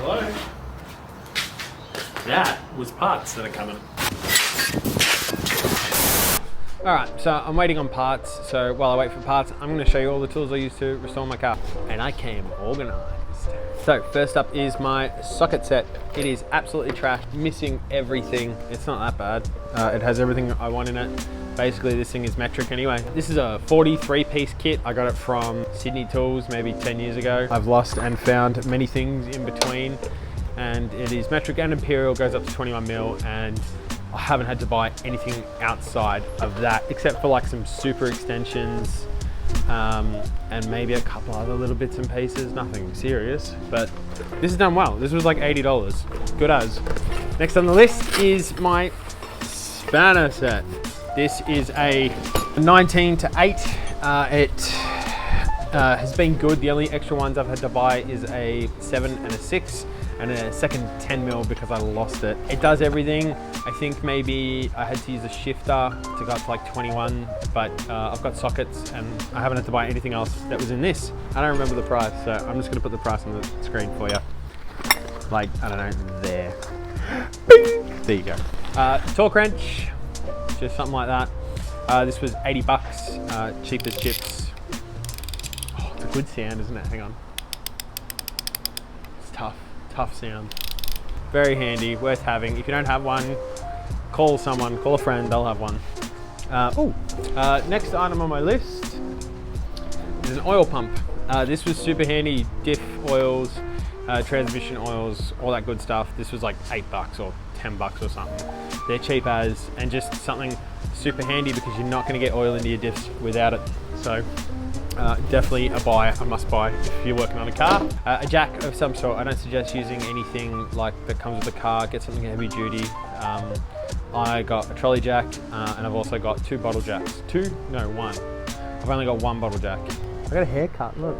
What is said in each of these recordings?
Hello? That was parts that are coming. Alright, so I'm waiting on parts. So while I wait for parts, I'm going to show you all the tools I use to restore my car. And I came organized. So first up is my socket set. It is absolutely trashed, missing everything. It's not that bad. It has everything I want in it. Basically, this thing is metric anyway. This is a 43-piece kit. I got it from Sydney Tools maybe 10 years ago. I've lost and found many things in between, and it is metric and imperial, goes up to 21 mil, and I haven't had to buy anything outside of that, except for like some super extensions, and maybe a couple other little bits and pieces, nothing serious, but this is done well. This was like $80, good as. Next on the list is my spanner set. This is a 19 to 8. It has been good. The only extra ones I've had to buy is a 7 and a 6 and a second 10 mil because I lost it. It does everything. I think maybe I had to use a shifter to go up to like 21, but I've got sockets and I haven't had to buy anything else that was in this. I don't remember the price, so I'm just gonna put the price on the screen for you. Like, I don't know, there. Bing! There you go. Torque wrench. Just something like that. This was 80 bucks, cheap as chips. Oh, it's a good sound, isn't it? Hang on. It's tough sound. Very handy, worth having. If you don't have one, call someone, call a friend, they'll have one. Next item on my list is an oil pump. This was super handy, diff oils, transmission oils, all that good stuff. This was like 8 bucks or 10 bucks or something. They're cheap as, and just something super handy because you're not going to get oil into your diffs without it. So definitely a must buy if you're working on a car. A jack of some sort. I don't suggest using anything like that comes with the car. Get something heavy duty. I got a trolley jack, and I've also got 2 bottle jacks. One. I've only got 1 bottle jack. I got a haircut, look.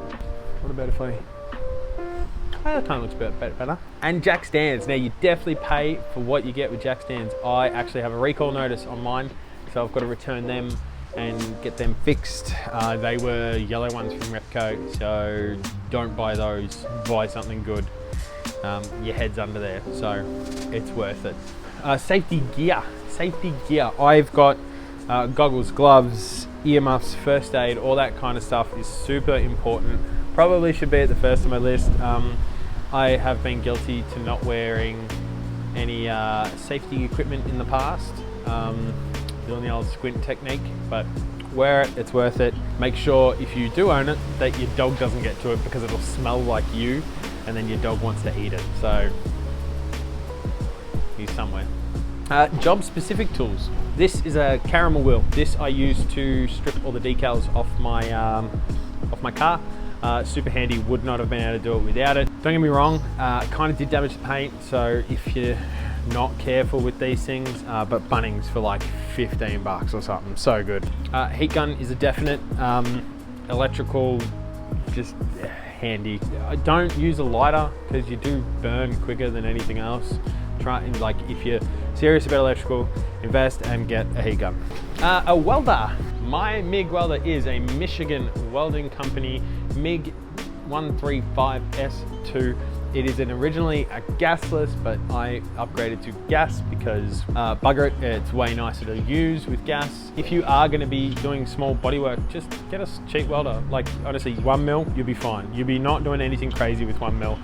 What about if I... that kind of looks a bit better. And jack stands. Now you definitely pay for what you get with jack stands. I actually have a recall notice on mine, so I've got to return them and get them fixed. They were yellow ones from Repco, so don't buy those. Buy something good. Your head's under there, so it's worth it. Safety gear. I've got goggles, gloves, earmuffs, first aid, all that kind of stuff is super important. Probably should be at the first on my list. I have been guilty to not wearing any safety equipment in the past. Doing the old squint technique, but wear it, it's worth it. Make sure if you do own it that your dog doesn't get to it because it'll smell like you and then your dog wants to eat it. So he's somewhere. Job specific tools. This is a caramel wheel. This I use to strip all the decals off my car. Super handy, would not have been able to do it without it. Don't get me wrong, it kind of did damage the paint, so if you're not careful with these things, but Bunnings for like 15 bucks or something, so good. Heat gun is a definite. Electrical, just handy. I don't use a lighter because you do burn quicker than anything else. Like if you're serious about electrical, invest and get a heat gun. A welder. My MIG welder is a Michigan welding company MIG 135S2. It is originally a gasless, but I upgraded to gas because bugger it, it's way nicer to use with gas. If you are going to be doing small body work, just get a cheap welder. Like honestly, 1 mil, you'll be fine. You'll be not doing anything crazy with 1 mil.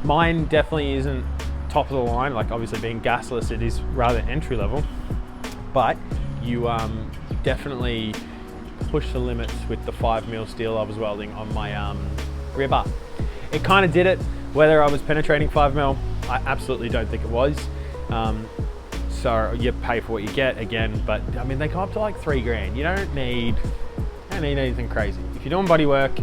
Mine definitely isn't top of the line, like obviously being gasless, it is rather entry level, but you definitely push the limits with the 5 mil steel I was welding on my rear bar. It kind of did it. Whether I was penetrating 5 mil, I absolutely don't think it was. So you pay for what you get again, but I mean, they go up to like 3 grand. You don't need anything crazy. If you're doing body work,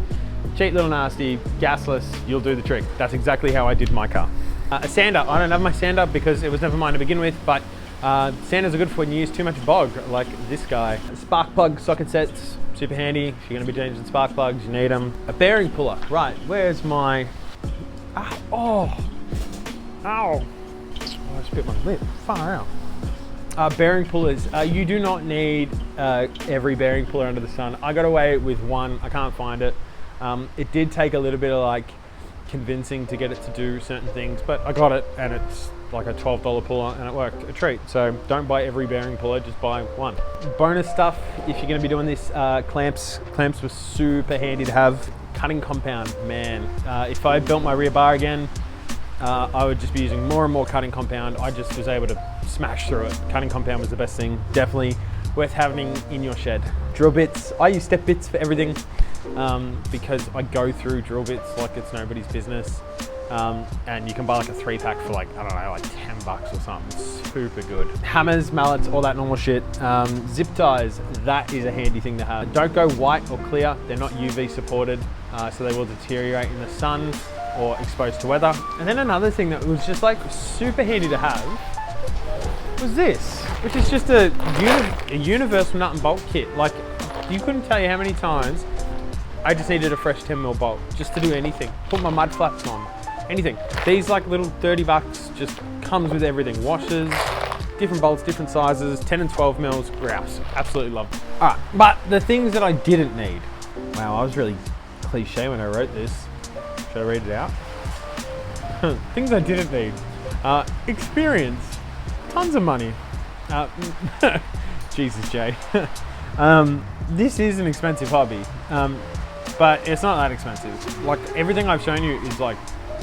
cheap little nasty, gasless, you'll do the trick. That's exactly how I did my car. A sander. I don't have my sander because it was never mine to begin with, but sanders are good for when you use too much bog, like this guy. Spark plug socket sets, super handy. If you're gonna be changing spark plugs, you need them. A bearing puller. Right, where's my... Ow. I just bit my lip. Far out. Bearing pullers. You do not need every bearing puller under the sun. I got away with one. I can't find it. It did take a little bit of like convincing to get it to do certain things, but I got it, and it's like a $12 puller, and it worked a treat. So don't buy every bearing puller, just buy one. Bonus stuff, if you're going to be doing this, clamps were super handy to have. Cutting compound, man, if I built my rear bar again, I would just be using more and more cutting compound. I just was able to smash through it. Cutting compound was the best thing. Definitely worth having in your shed. Drill bits, I use step bits for everything, because I go through drill bits like it's nobody's business. And you can buy like a 3-pack for like, I don't know, like $10 or something. It's super good. Hammers, mallets, all that normal shit. Zip ties, that is a handy thing to have. Don't go white or clear. They're not UV supported, so they will deteriorate in the sun or exposed to weather. And then another thing that was just like super handy to have was this, which is just a universal nut and bolt kit. Like, you couldn't tell you how many times I just needed a fresh 10mm bolt just to do anything. Put my mud flaps on, anything. These like little $30 just comes with everything. Washers, different bolts, different sizes, 10 and 12 mils, grouse. Absolutely love it. All right, but the things that I didn't need. Wow, I was really cliche when I wrote this. Should I read it out? Things I didn't need. Experience, tons of money. Jesus, Jay. This is an expensive hobby, but it's not that expensive. Like, everything I've shown you is like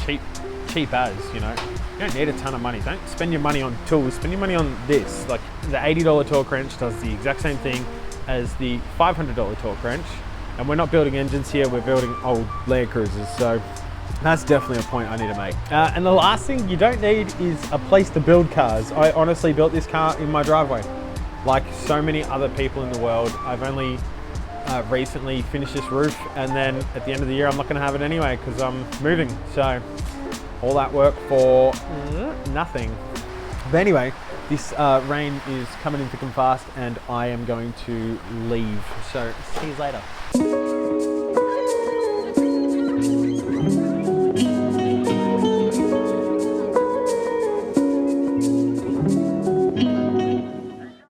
cheap as, you know. You don't need a ton of money. Don't spend your money on tools, spend your money on this. Like, the $80 torque wrench does the exact same thing as the $500 torque wrench. And we're not building engines here, we're building old Land Cruisers. So that's definitely a point I need to make. And the last thing you don't need is a place to build cars. I honestly built this car in my driveway. Like so many other people in the world, I've only recently finished this roof, and then at the end of the year I'm not going to have it anyway because I'm moving. So all that work for nothing. But anyway, this rain is coming in thick and fast, and I am going to leave. So see you later.